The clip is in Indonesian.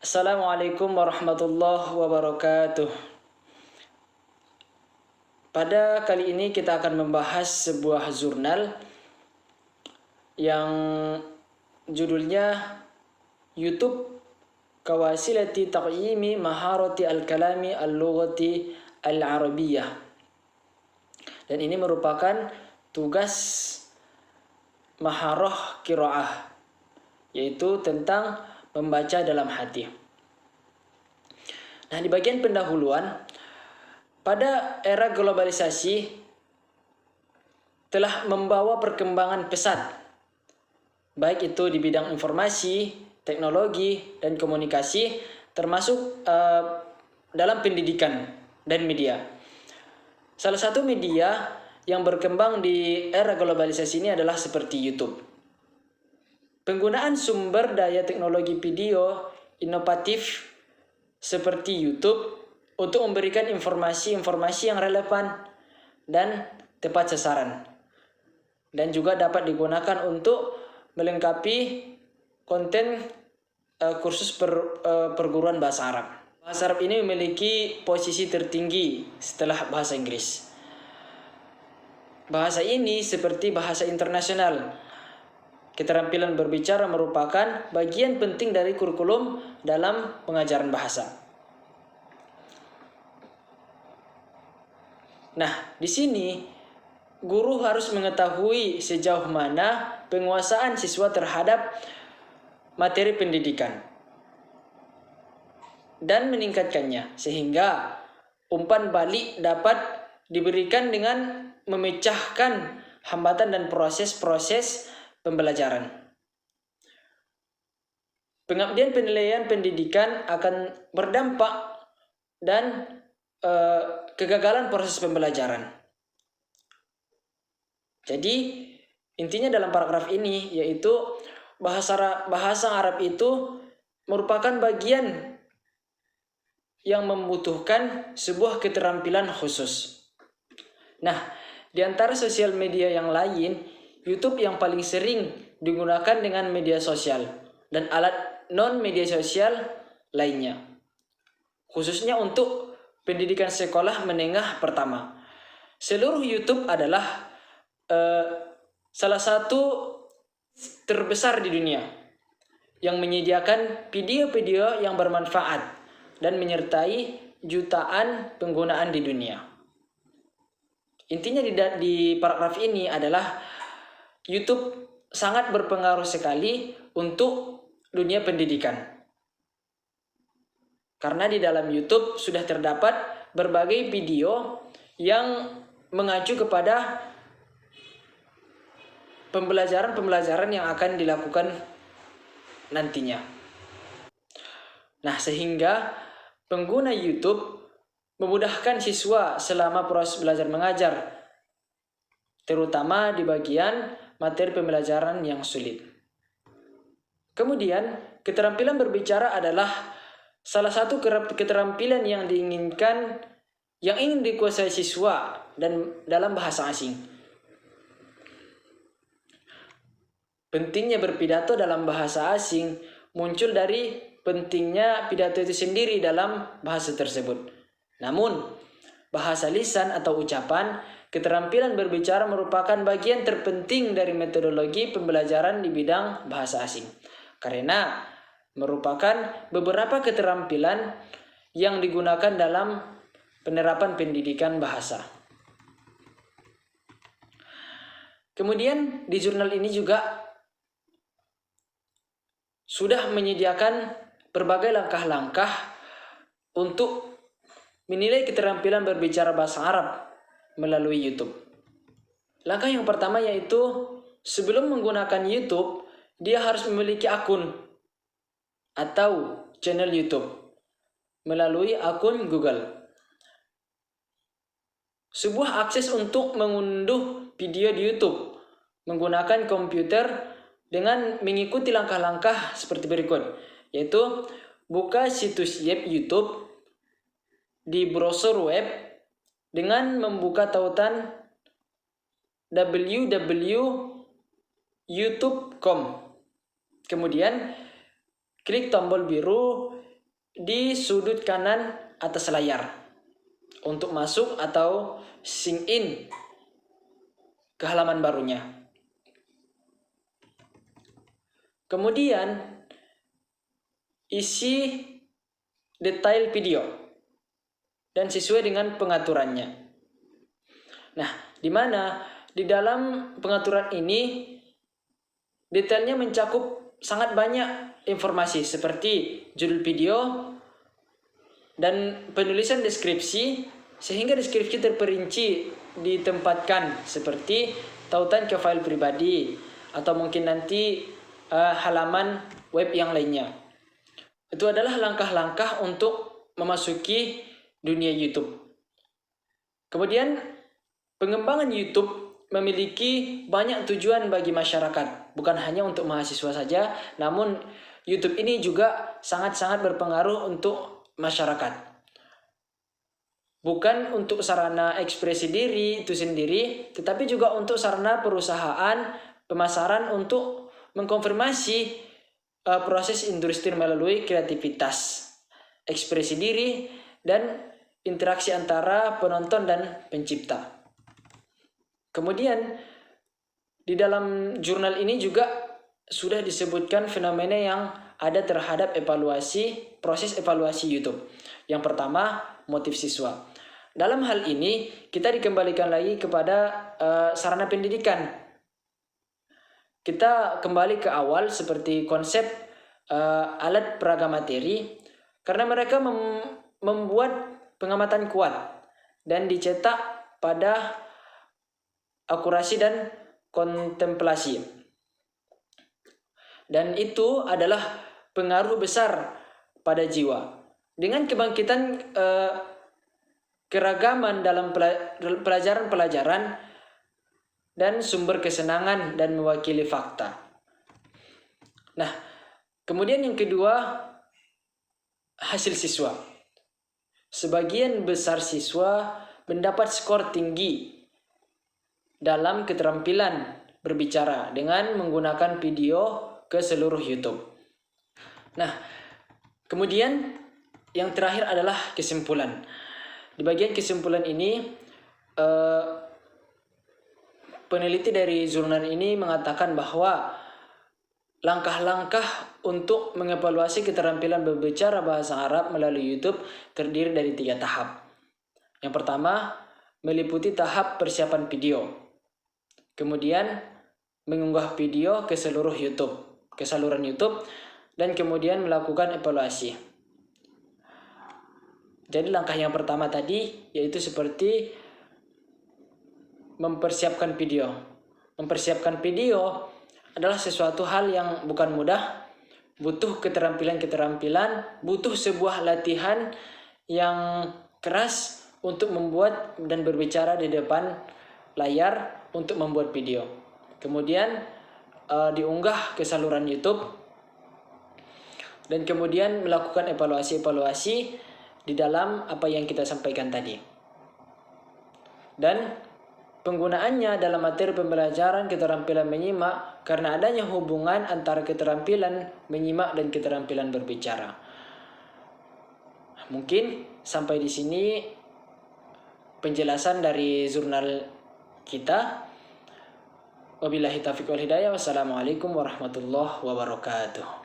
Assalamualaikum warahmatullahi wabarakatuh. Pada kali ini kita akan membahas sebuah jurnal yang judulnya YouTube Kawasilati Taqyimi Maharati Al-Kalami Al-Lughati Al-Arabiyyah. Dan ini merupakan tugas maharah qiraah, yaitu tentang membaca dalam hati. Nah, di bagian pendahuluan, pada era globalisasi telah membawa perkembangan pesat, baik itu di bidang informasi, teknologi, dan komunikasi, termasuk dalam pendidikan dan media. Salah satu media yang berkembang di era globalisasi ini adalah seperti YouTube. Penggunaan sumber daya teknologi video inovatif seperti YouTube untuk memberikan informasi-informasi yang relevan dan tepat sasaran, dan juga dapat digunakan untuk melengkapi konten kursus perguruan bahasa Arab. Bahasa Arab ini memiliki posisi tertinggi setelah bahasa Inggris. Bahasa ini seperti bahasa internasional. Keterampilan berbicara merupakan bagian penting dari kurikulum dalam pengajaran bahasa. Nah, di sini guru harus mengetahui sejauh mana penguasaan siswa terhadap materi pendidikan dan meningkatkannya, sehingga umpan balik dapat diberikan dengan memecahkan hambatan dan proses-proses pembelajaran. Pengabdian penilaian pendidikan akan berdampak dan kegagalan proses pembelajaran. Jadi intinya dalam paragraf ini yaitu bahasa Arab itu merupakan bagian yang membutuhkan sebuah keterampilan khusus. Nah, di antara sosial media yang lain, YouTube yang paling sering digunakan dengan media sosial dan alat non-media sosial lainnya, khususnya untuk pendidikan sekolah menengah pertama. Seluruh YouTube adalah salah satu terbesar di dunia yang menyediakan video-video yang bermanfaat dan menyertai jutaan penggunaan di dunia. Intinya di paragraf ini adalah YouTube sangat berpengaruh sekali untuk dunia pendidikan. Karena di dalam YouTube sudah terdapat berbagai video yang mengacu kepada pembelajaran yang akan dilakukan nantinya. Nah, sehingga pengguna YouTube memudahkan siswa selama proses belajar mengajar, terutama di bagian materi pembelajaran yang sulit. Kemudian, keterampilan berbicara adalah salah satu keterampilan yang ingin dikuasai siswa dan dalam bahasa asing. Pentingnya berpidato dalam bahasa asing muncul dari pentingnya pidato itu sendiri dalam bahasa tersebut. Namun, bahasa lisan atau ucapan, keterampilan berbicara merupakan bagian terpenting dari metodologi pembelajaran di bidang bahasa asing, karena merupakan beberapa keterampilan yang digunakan dalam penerapan pendidikan bahasa. Kemudian di jurnal ini juga sudah menyediakan berbagai langkah-langkah untuk menilai keterampilan berbicara bahasa Arab melalui YouTube. Langkah yang pertama yaitu sebelum menggunakan YouTube, dia harus memiliki akun atau channel YouTube melalui akun Google. Sebuah akses untuk mengunduh video di YouTube menggunakan komputer dengan mengikuti langkah-langkah seperti berikut, yaitu buka situs web YouTube di browser web dengan membuka tautan www.youtube.com. Kemudian klik tombol biru di sudut kanan atas layar untuk masuk atau sign in ke halaman barunya. Kemudian isi detail video dan sesuai dengan pengaturannya. Nah, di mana di dalam pengaturan ini detailnya mencakup sangat banyak informasi seperti judul video dan penulisan deskripsi, sehingga deskripsi terperinci ditempatkan seperti tautan ke file pribadi atau mungkin nanti halaman web yang lainnya. Itu adalah langkah-langkah untuk memasuki dunia YouTube. Kemudian pengembangan YouTube memiliki banyak tujuan bagi masyarakat, bukan hanya untuk mahasiswa saja, namun YouTube ini juga sangat-sangat berpengaruh untuk masyarakat. Bukan untuk sarana ekspresi diri itu sendiri, tetapi juga untuk sarana perusahaan, pemasaran untuk mengkonfirmasi proses industri melalui kreativitas, ekspresi diri, dan interaksi antara penonton dan pencipta. Kemudian di dalam jurnal ini juga sudah disebutkan fenomena yang ada terhadap proses evaluasi YouTube. Yang pertama, motif siswa. Dalam hal ini kita dikembalikan lagi kepada sarana pendidikan. Kita kembali ke awal seperti konsep alat peraga materi, karena mereka membuat pengamatan kuat dan dicetak pada akurasi dan kontemplasi. Dan itu adalah pengaruh besar pada jiwa. Dengan kebangkitan keragaman dalam pelajaran-pelajaran dan sumber kesenangan dan mewakili fakta. Nah, kemudian yang kedua, hasil siswa. Sebagian besar siswa mendapat skor tinggi dalam keterampilan berbicara dengan menggunakan video ke seluruh YouTube. Nah, kemudian yang terakhir adalah kesimpulan. Di bagian kesimpulan ini, peneliti dari jurnal ini mengatakan bahwa langkah-langkah untuk mengevaluasi keterampilan berbicara bahasa Arab melalui YouTube terdiri dari 3 tahap. Yang pertama, meliputi tahap persiapan video. Kemudian, mengunggah video ke seluruh YouTube, ke saluran YouTube, dan kemudian melakukan evaluasi. Jadi langkah yang pertama tadi yaitu seperti mempersiapkan video. Mempersiapkan video adalah sesuatu hal yang bukan mudah, butuh keterampilan-keterampilan, butuh sebuah latihan yang keras untuk membuat dan berbicara di depan layar untuk membuat video. Kemudian diunggah ke saluran YouTube dan kemudian melakukan evaluasi-evaluasi di dalam apa yang kita sampaikan tadi. Dan penggunaannya dalam materi pembelajaran keterampilan menyimak karena adanya hubungan antara keterampilan menyimak dan keterampilan berbicara. Mungkin sampai di sini penjelasan dari jurnal kita. Wabillahi taufiq wal hidayah. Wassalamualaikum warahmatullahi wabarakatuh.